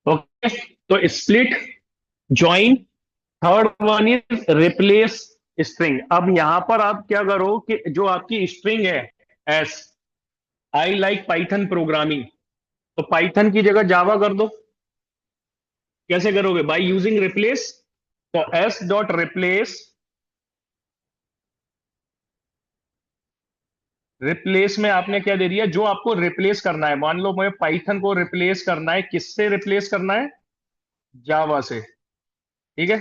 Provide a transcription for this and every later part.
Okay, तो split, join, third one is replace string. अब यहां पर आप क्या करो कि जो आपकी स्ट्रिंग है, S, I like Python programming, तो पाइथन की जगह जावा कर दो। कैसे करोगे? By using replace. तो एस डॉट रिप्लेस, रिप्लेस में आपने क्या दे दिया? जो आपको रिप्लेस करना है, मान लो मैं पाइथन को रिप्लेस करना है, किससे रिप्लेस करना है? जावा से। ठीक है,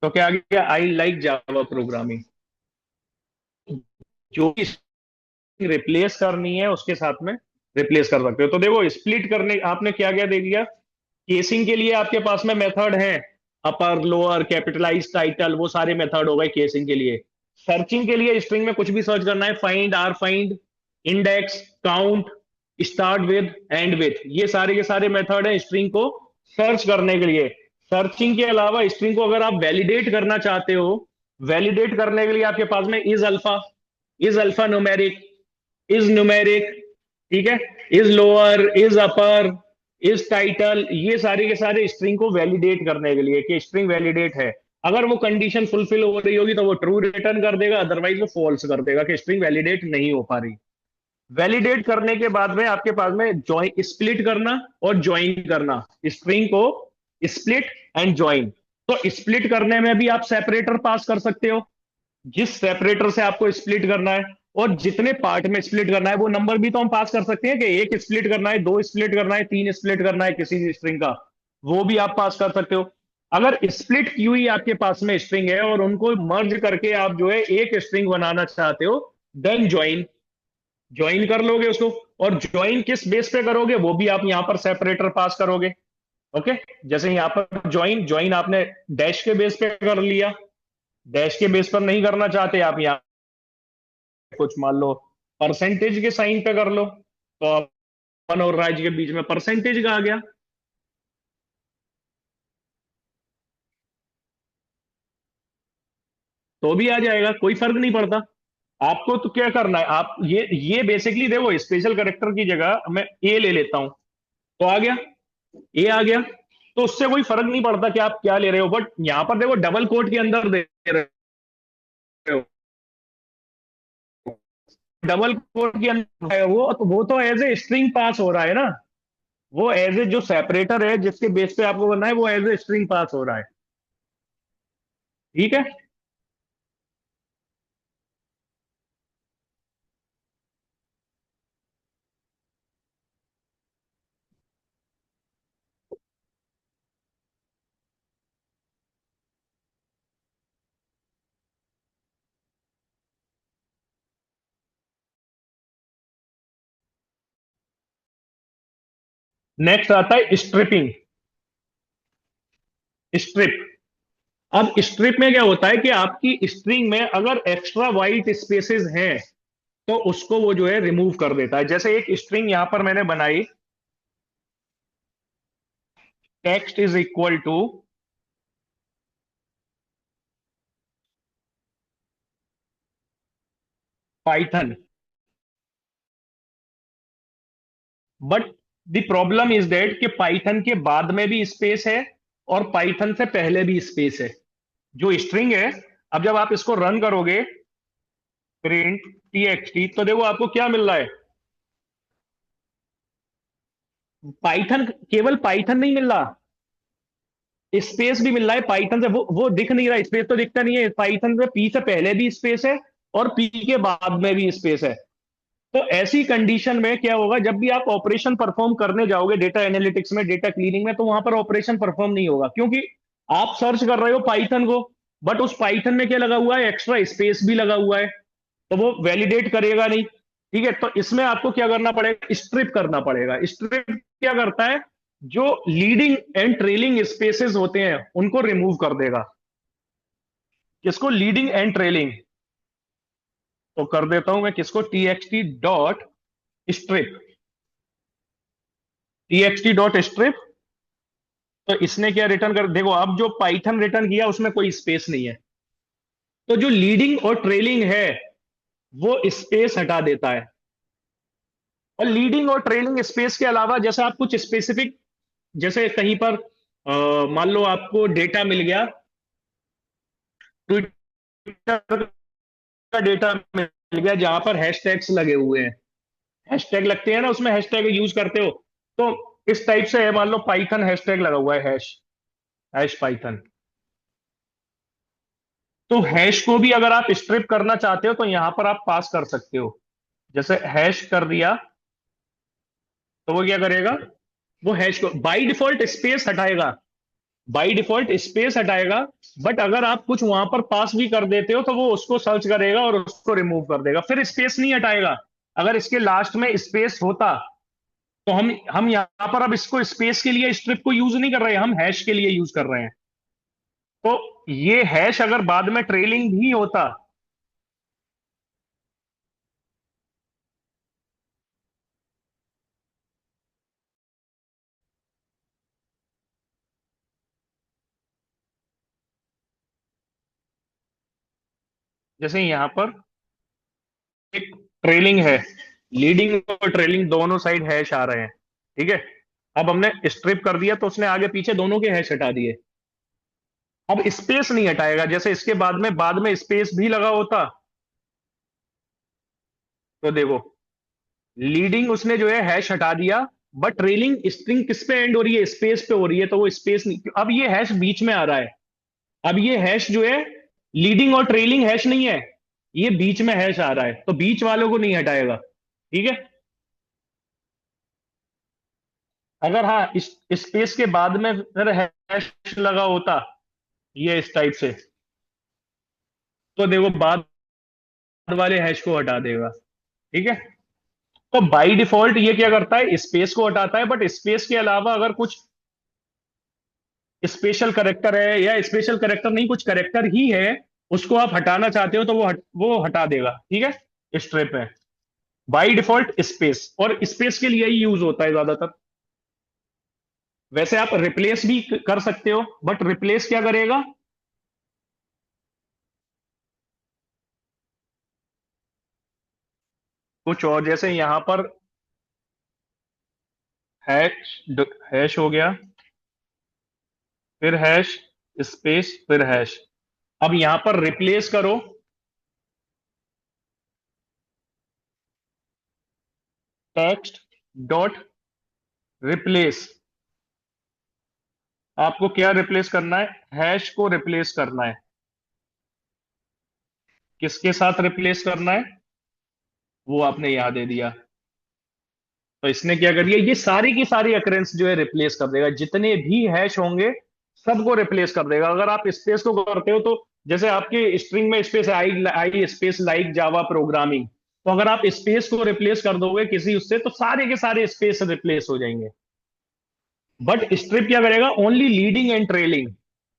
तो क्या आ गया? I like Java programming. जो भी रिप्लेस करनी है उसके साथ में रिप्लेस कर सकते हो। तो देखो, स्प्लिट करने आपने क्या क्या दे दिया। केसिंग के लिए आपके पास में मेथड है, अपर, लोअर, कैपिटलाइज, टाइटल, वो सारे मेथड हो गए केसिंग के लिए। सर्चिंग के लिए स्ट्रिंग में कुछ भी सर्च करना है, find, R find, index, count, start with, end with, ये सारे के सारे मेथड है स्ट्रिंग को सर्च करने के लिए। सर्चिंग के अलावा स्ट्रिंग को अगर आप वैलिडेट करना चाहते हो, वैलिडेट करने के लिए आपके पास में is alpha numeric, is numeric, ठीक है, is lower, is upper, is title, ये सारे के सारे स्ट्रिंग को वैलिडेट करने के लिए कि स्ट्रिंग वैलिडेट है। अगर वो कंडीशन फुलफिल हो रही होगी तो वो ट्रू रिटर्न कर देगा, अदरवाइज वो फॉल्स कर देगा कि स्ट्रिंग वैलिडेट नहीं हो पा रही। वैलिडेट करने के बाद में आपके पास में ज्वाइन, स्प्लिट करना और ज्वाइन करना, स्ट्रिंग को स्प्लिट एंड ज्वाइन। तो स्प्लिट करने में भी आप सेपरेटर पास कर सकते हो, जिस सेपरेटर से आपको स्प्लिट करना है, और जितने पार्ट में स्प्लिट करना है वो नंबर भी तो हम पास कर सकते हैं कि एक स्प्लिट करना है, दो स्प्लिट करना है, तीन स्प्लिट करना है किसी स्ट्रिंग का, वो भी आप पास कर सकते हो। अगर स्प्लिट की हुई आपके पास में स्ट्रिंग है और उनको मर्ज करके आप जो है एक स्ट्रिंग बनाना चाहते हो, देन ज्वाइन, ज्वाइन कर लोगे उसको। और ज्वाइन किस बेस पे करोगे वो भी आप यहां पर सेपरेटर पास करोगे। ओके, जैसे यहां पर ज्वाइन, ज्वाइन आपने डैश के बेस पे कर लिया, डैश के बेस पर नहीं करना चाहते आप, यहाँ कुछ मान लो परसेंटेज के साइन पे कर लो, तो अपन और राज्य के बीच में परसेंटेज का आ गया। तो भी आ जाएगा, कोई फर्क नहीं पड़ता। आपको तो क्या करना है, आप ये बेसिकली देखो, स्पेशल करेक्टर की जगह मैं ए ले लेता हूं, तो आ गया, ए आ गया। तो उससे कोई फर्क नहीं पड़ता कि आप क्या ले रहे हो, बट यहां पर देखो डबल कोट के अंदर दे रहे हो, डबल कोट के अंदर है वो तो एज ए स्ट्रिंग पास हो रहा है ना। वो एज ए जो सेपरेटर है जिसके बेस पे आपको करना है, वो एज ए स्ट्रिंग पास हो रहा है। ठीक है। नेक्स्ट आता है स्ट्रिपिंग, स्ट्रिप। अब स्ट्रिप में क्या होता है कि आपकी स्ट्रिंग में अगर एक्स्ट्रा वाइट स्पेसेस हैं तो उसको वो जो है रिमूव कर देता है। जैसे एक स्ट्रिंग यहां पर मैंने बनाई, text is equal to Python, but the problem is that कि पाइथन के बाद में भी स्पेस है और पाइथन से पहले भी स्पेस है, जो स्ट्रिंग है। अब जब आप इसको रन करोगे, प्रिंट टी एक्स टी, तो देखो आपको क्या मिल रहा है, पाइथन, केवल पाइथन नहीं मिल रहा, स्पेस भी मिल रहा है पाइथन से। वो दिख नहीं रहा, स्पेस तो दिखता नहीं है पाइथन से, पी से पहले भी स्पेस है और पी के बाद में भी स्पेस है। तो ऐसी कंडीशन में क्या होगा, जब भी आप ऑपरेशन परफॉर्म करने जाओगे डेटा एनालिटिक्स में, डेटा क्लीनिंग में, तो वहां पर ऑपरेशन परफॉर्म नहीं होगा, क्योंकि आप सर्च कर रहे हो पाइथन को, बट उस पाइथन में क्या लगा हुआ है, एक्स्ट्रा स्पेस भी लगा हुआ है, तो वो वैलिडेट करेगा नहीं। ठीक है, तो इसमें आपको क्या करना पड़ेगा, स्ट्रिप करना पड़ेगा। स्ट्रिप क्या करता है, जो लीडिंग एंड ट्रेलिंग स्पेसेस होते हैं उनको रिमूव कर देगा। किसको? Leading and trailing. तो कर देता हूं मैं किसको, T x T dot strip, T x T dot strip. तो इसने क्या रिटर्न कर, देखो अब जो पाइथन रिटर्न किया उसमें कोई स्पेस नहीं है, तो जो लीडिंग और ट्रेलिंग है वो स्पेस हटा देता है। और लीडिंग और ट्रेलिंग स्पेस के अलावा जैसे आप कुछ स्पेसिफिक, जैसे कहीं पर मान लो आपको डेटा मिल गया, ट्विटर का डेटा मिल गया जहां पर हैशटैग्स लगे हुए हैं, हैशटैग लगते हैं ना उसमें, हैशटैग यूज करते हो, तो इस टाइप से है, मान लो पाइथन हैशटैग लगा हुआ है, हैश, हैश पाइथन। तो हैश को भी अगर आप स्ट्रिप करना चाहते हो तो यहां पर आप पास कर सकते हो। जैसे हैश कर दिया तो वो क्या करेगा, वो हैश को बाय डिफॉल्ट स्पेस हटाएगा, बाय डिफॉल्ट स्पेस हटाएगा। बट अगर आप कुछ वहां पर पास भी कर देते हो तो वो उसको सर्च करेगा और उसको रिमूव कर देगा, फिर स्पेस नहीं हटाएगा। अगर इसके लास्ट में स्पेस होता तो हम यहां पर अब इसको स्पेस के लिए स्ट्रिप को यूज नहीं कर रहे हैं, हम हैश के लिए यूज कर रहे हैं। तो ये हैश अगर बाद में ट्रेलिंग भी होता, जैसे यहां पर एक ट्रेलिंग है, लीडिंग और ट्रेलिंग दोनों साइड हैश आ रहे हैं, ठीक है। अब हमने स्ट्रिप कर दिया तो उसने आगे पीछे दोनों के हैश हटा दिए। अब स्पेस नहीं हटाएगा, जैसे इसके बाद में स्पेस भी लगा होता तो देखो, लीडिंग उसने जो है हैश हटा दिया, बट ट्रेलिंग स्ट्रिंग किस पे एंड हो रही है, स्पेस पे हो रही है, तो वो स्पेस नहीं, अब ये हैश बीच में आ रहा है। अब ये हैश जो है, लीडिंग और ट्रेलिंग हैश नहीं है, ये बीच में हैश आ रहा है, तो बीच वालों को नहीं हटाएगा, ठीक है। अगर हाँ इस स्पेस के बाद में फिर हैश लगा होता, ये इस टाइप से, तो देखो बाद वाले हैश को हटा देगा, ठीक है। तो बाय डिफॉल्ट ये क्या करता है, स्पेस को हटाता है, बट स्पेस के अलावा अगर कुछ स्पेशल करेक्टर है, या स्पेशल करेक्टर नहीं, कुछ करेक्टर ही है, उसको आप हटाना चाहते हो तो वो हटा देगा, ठीक है, स्ट्रिप में। बाय डिफॉल्ट स्पेस, और स्पेस के लिए ही यूज होता है ज्यादातर। वैसे आप रिप्लेस भी कर सकते हो, बट रिप्लेस क्या करेगा, कुछ और, जैसे यहां पर हैश, हैश हो गया, फिर हैश, स्पेस, फिर हैश। अब यहां पर रिप्लेस करो, टेक्स्ट डॉट रिप्लेस। आपको क्या रिप्लेस करना है, हैश को रिप्लेस करना है। किसके साथ रिप्लेस करना है, वो आपने यहां दे दिया। तो इसने क्या कर दिया, ये सारी की सारी अकरेंस जो है रिप्लेस कर देगा, जितने भी हैश होंगे सबको रिप्लेस कर देगा। अगर आप स्पेस को करते हो तो, जैसे आपके स्ट्रिंग में स्पेस है, आई आई स्पेस लाइक जावा प्रोग्रामिंग, तो अगर आप स्पेस को रिप्लेस कर दोगे किसी उससे तो सारे के सारे स्पेस रिप्लेस हो जाएंगे। बट स्ट्रिप क्या करेगा, ओनली लीडिंग एंड ट्रेलिंग,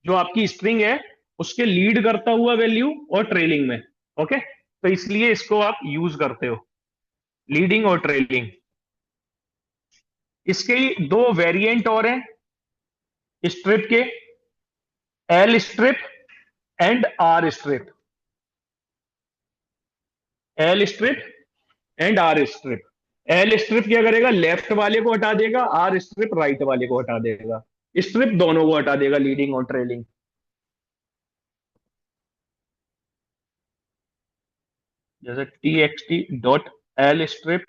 जो आपकी स्ट्रिंग है उसके लीड करता हुआ वैल्यू और ट्रेलिंग में, ओके। तो इसलिए इसको आप यूज करते हो, लीडिंग और ट्रेलिंग। इसके दो वेरिएंट और हैं स्ट्रिप के, L strip and R strip, L strip and R strip. L strip क्या करेगा, लेफ्ट वाले को हटा देगा, आर स्ट्रिप राइट वाले को हटा देगा। स्ट्रिप दोनों को हटा देगा, लीडिंग और ट्रेलिंग। जैसे T x T dot L strip,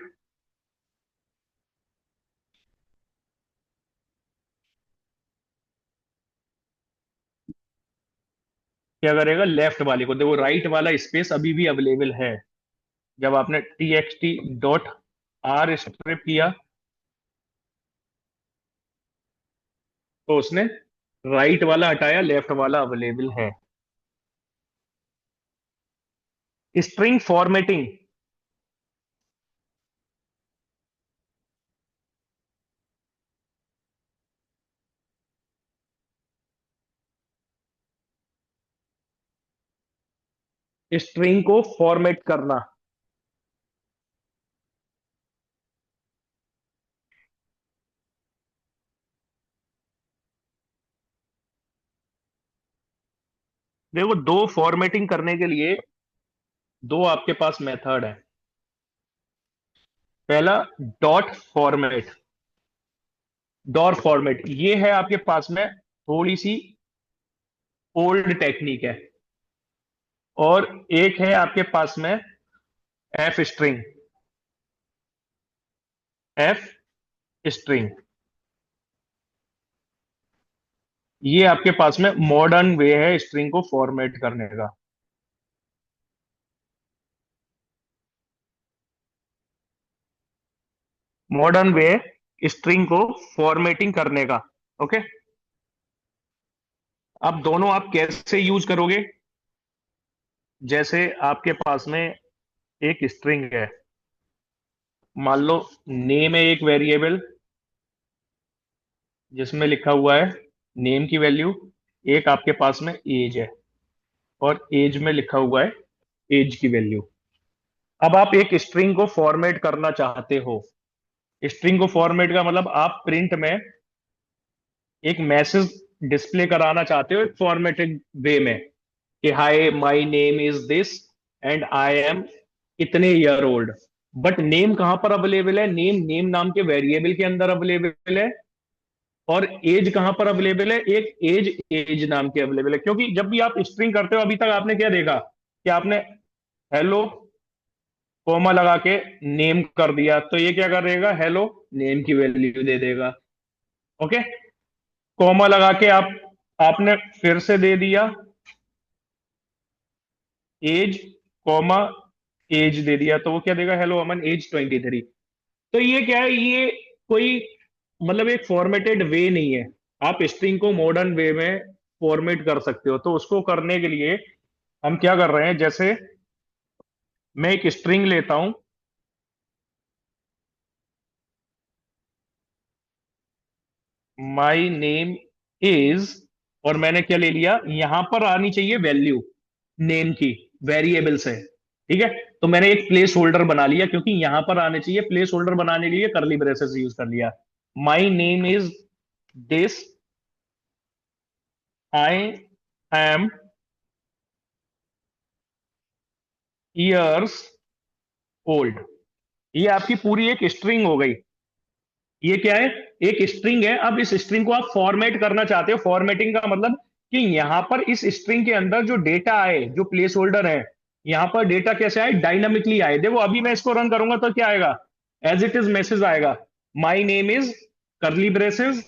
क्या करेगा, लेफ्ट वाले को, देखो राइट वाला स्पेस अभी भी अवेलेबल है। जब आपने T x T dot are strip किया तो उसने राइट वाला हटाया, लेफ्ट वाला अवेलेबल है। स्ट्रिंग फॉर्मेटिंग, स्ट्रिंग को फॉर्मेट करना। देखो दो फॉर्मेटिंग करने के लिए दो आपके पास मेथड है। पहला डॉट फॉर्मेट। डॉट फॉर्मेट ये है आपके पास में थोड़ी सी ओल्ड टेक्निक है। और एक है आपके पास में एफ स्ट्रिंग। एफ स्ट्रिंग ये आपके पास में मॉडर्न वे है स्ट्रिंग को फॉर्मेट करने का। मॉडर्न वे स्ट्रिंग को फॉर्मेटिंग करने का। ओके। अब दोनों आप कैसे यूज करोगे? जैसे आपके पास में एक स्ट्रिंग है, मान लो नेम है एक वेरिएबल जिसमें लिखा हुआ है नेम की वैल्यू। एक आपके पास में एज है और एज में लिखा हुआ है एज की वैल्यू। अब आप एक स्ट्रिंग को फॉर्मेट करना चाहते हो। स्ट्रिंग को फॉर्मेट का मतलब आप प्रिंट में एक मैसेज डिस्प्ले कराना चाहते हो एक फॉर्मेटेड वे में कि hi my name is this and I am इतने ईयर ओल्ड। बट नेम कहां पर अवेलेबल है? नेम नेम नाम के वेरिएबल के अंदर अवेलेबल है। और एज कहां पर अवेलेबल है? एक एज एज नाम के अवेलेबल है। क्योंकि जब भी आप स्ट्रिंग करते हो अभी तक आपने क्या देखा कि आपने हेलो कोमा लगा के नेम कर दिया, तो ये क्या करेगा? हेलो नेम की वैल्यू दे देगा। ओके। कोमा लगा के आपने फिर से दे दिया एज कॉमा एज दे दिया, तो वो क्या देगा? हेलो अमन एज 23। तो ये क्या है? ये कोई मतलब एक फॉर्मेटेड वे नहीं है। आप स्ट्रिंग को मॉडर्न वे में फॉर्मेट कर सकते हो। तो उसको करने के लिए हम क्या कर रहे हैं, जैसे मैं एक स्ट्रिंग लेता हूं, माई नेम इज, और मैंने क्या ले लिया? यहां पर आनी चाहिए वैल्यू नेम की, वेरिएबल से। ठीक है। तो मैंने एक प्लेस होल्डर बना लिया, क्योंकि यहां पर आने चाहिए। प्लेस होल्डर बनाने के लिए करली ब्रेसेस यूज कर लिया। My name is this, I am years old. ये आपकी पूरी एक स्ट्रिंग हो गई। ये क्या है? एक स्ट्रिंग है। अब इस स्ट्रिंग को आप फॉर्मेट करना चाहते हो। फॉर्मेटिंग का मतलब कि यहां पर इस स्ट्रिंग के अंदर जो डेटा आए, जो प्लेस होल्डर है, यहां पर डेटा कैसे आए? डायनामिकली आए। देखो अभी मैं इसको रन करूंगा तो क्या आएगा? एज इट इज मैसेज आएगा, माई नेम इज करली ब्रेसेस,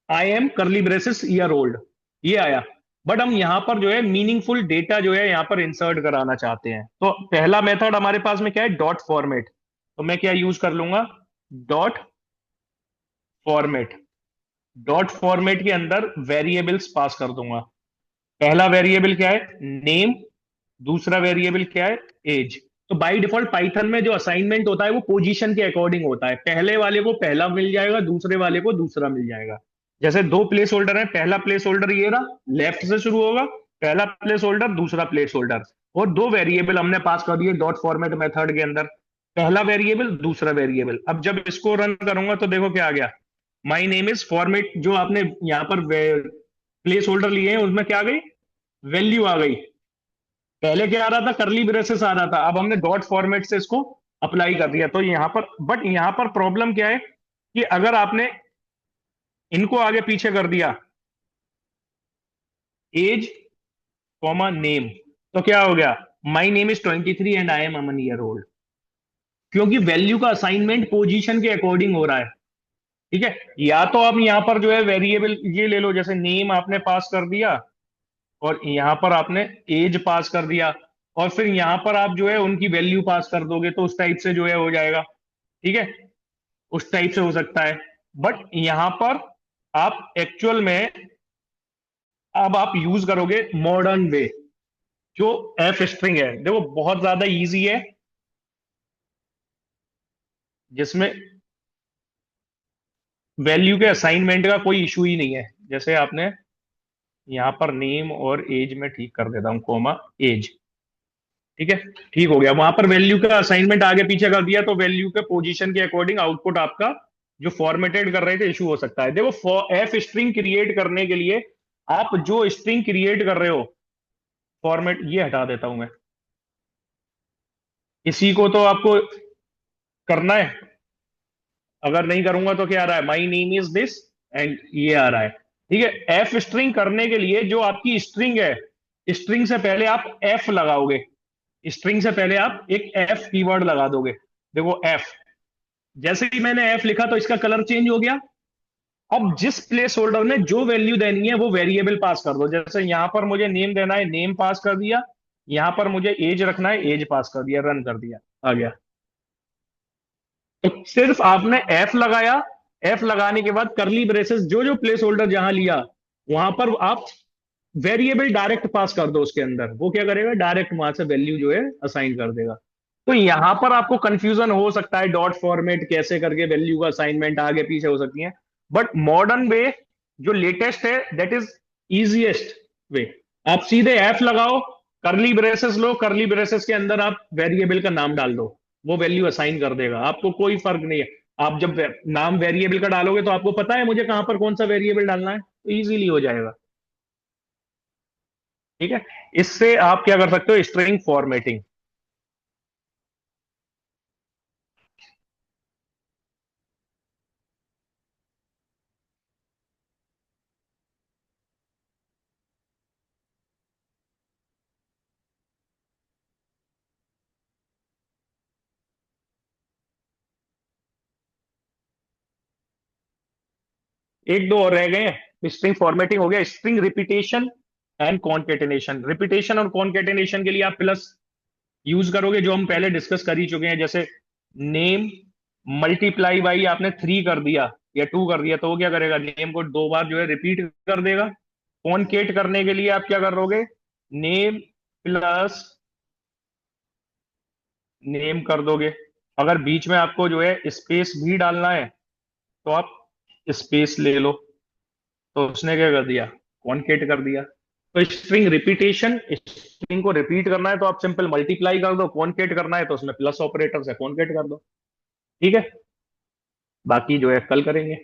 आई एम करली ब्रेसेस ईयर ओल्ड। ये आया। बट हम यहां पर जो है मीनिंगफुल डेटा जो है यहां पर इंसर्ट कराना चाहते हैं। तो पहला मेथड हमारे पास में क्या है? Dot format. तो मैं क्या यूज कर लूंगा? Dot format. डॉट फॉर्मेट के अंदर वेरिएबल्स पास कर दूंगा। पहला वेरिएबल क्या है? नेम। दूसरा वेरिएबल क्या है? एज। तो बाय डिफॉल्ट पाइथन में जो असाइनमेंट होता है वो पोजीशन के अकॉर्डिंग होता है। पहले वाले को पहला मिल जाएगा, दूसरे वाले को दूसरा मिल जाएगा। जैसे दो प्लेस होल्डर है, पहला प्लेस होल्डर ये रहा, लेफ्ट से शुरू होगा। पहला प्लेस होल्डर, दूसरा प्लेस होल्डर। और दो वेरिएबल हमने पास कर दिए डॉट फॉर्मेट मेथड के अंदर। पहला वेरिएबल, दूसरा वेरिएबल। अब जब इसको रन करूंगा तो देखो क्या आ गया? My name is format. जो आपने यहाँ पर प्लेस होल्डर लिए हैं उसमें क्या आ गई? वैल्यू आ गई। पहले क्या आ रहा था? करली ब्रेसेस आ रहा था। अब हमने डॉट फॉर्मेट से इसको अप्लाई कर दिया। तो यहाँ पर, बट यहाँ पर प्रॉब्लम क्या है कि अगर आपने इनको आगे पीछे कर दिया, एज कॉमा नेम, तो क्या हो गया? My name is 23 and I am Aman year old. क्योंकि वैल्यू का असाइनमेंट पोजीशन के अकॉर्डिंग हो रहा है। ठीक है। या तो आप यहाँ पर जो है वेरिएबल ये ले लो, जैसे नेम आपने पास कर दिया और यहां पर आपने एज पास कर दिया, और फिर यहां पर आप जो है उनकी वैल्यू पास कर दोगे, तो उस टाइप से जो है हो जाएगा। ठीक है। उस टाइप से हो सकता है। बट यहां पर आप एक्चुअल में अब आप यूज करोगे मॉडर्न वे, जो एफ स्ट्रिंग है। देखो बहुत ज्यादा इजी है, जिसमें वैल्यू के असाइनमेंट का कोई इशू ही नहीं है। जैसे आपने यहां पर नेम और एज में ठीक कर देता हूं, कोमा एज। ठीक है। ठीक हो गया। वहां पर वैल्यू का असाइनमेंट आगे पीछे कर दिया, तो वैल्यू के पोजीशन के अकॉर्डिंग आउटपुट आपका जो फॉर्मेटेड कर रहे थे इशू हो सकता है। देखो एफ स्ट्रिंग क्रिएट करने के लिए आप जो स्ट्रिंग क्रिएट कर रहे हो, फॉर्मेट ये हटा देता हूं मैं। इसी को तो आपको करना है। अगर नहीं करूंगा तो क्या आ रहा है, my name is this, and ये आ रहा है। ठीक है, एफ स्ट्रिंग करने के लिए जो आपकी स्ट्रिंग है, स्ट्रिंग से पहले आप एफ लगाओगे। स्ट्रिंग से पहले आप एक एफ कीवर्ड लगा दोगे। देखो एफ, जैसे ही मैंने एफ लिखा तो इसका कलर चेंज हो गया। अब जिस प्लेस होल्डर में जो वैल्यू देनी है वो वेरिएबल पास कर दो। जैसे यहां पर मुझे नेम देना है, नेम पास कर दिया। यहां पर मुझे एज रखना है, एज पास कर दिया, रन कर दिया, आ गया। तो सिर्फ आपने एफ लगाया, एफ लगाने के बाद करली ब्रेसेस, जो जो प्लेस होल्डर जहां लिया वहां पर आप वेरिएबल डायरेक्ट पास कर दो उसके अंदर। वो क्या करेगा, डायरेक्ट वहां से वैल्यू जो है असाइन कर देगा। तो यहां पर आपको कंफ्यूजन हो सकता है, डॉट फॉर्मेट कैसे करके वैल्यू का असाइनमेंट आगे पीछे हो सकती है। बट मॉडर्न वे जो लेटेस्ट है, दैट इज इजीएस्ट वे। आप सीधे एफ लगाओ, करली ब्रेसेस लो, करली ब्रेसेस के अंदर आप वेरिएबल का नाम डाल दो, वो वैल्यू असाइन कर देगा। आपको कोई फर्क नहीं है। आप जब नाम वेरिएबल का डालोगे तो आपको पता है मुझे कहां पर कौन सा वेरिएबल डालना है, तो इजीली हो जाएगा। ठीक है, इससे आप क्या कर सकते हो, स्ट्रिंग फॉर्मेटिंग। एक दो और रह गए हैं। स्ट्रिंग फॉर्मेटिंग हो गया, string repetition and concatenation. Repetition और कॉन्केटेनेशन के लिए आप प्लस यूज करोगे, जो हम पहले डिस्कस कर ही चुके हैं। जैसे नेम मल्टीप्लाई बाई आपने 3 कर दिया या 2 कर दिया, तो वो क्या करेगा, नेम को 2 बार जो है रिपीट कर देगा। कॉन्केट करने के लिए आप क्या करोगे, नेम प्लस नेम कर दोगे। अगर बीच में आपको जो है स्पेस भी डालना है तो आप स्पेस ले लो। तो उसने क्या कर दिया, कॉन्केट कर दिया। तो स्ट्रिंग रिपीटेशन, स्ट्रिंग को रिपीट करना है तो आप सिंपल मल्टीप्लाई कर दो, कॉन्केट करना है तो उसमें प्लस ऑपरेटर से कॉन्केट कर दो। ठीक है, बाकी जो है कल करेंगे।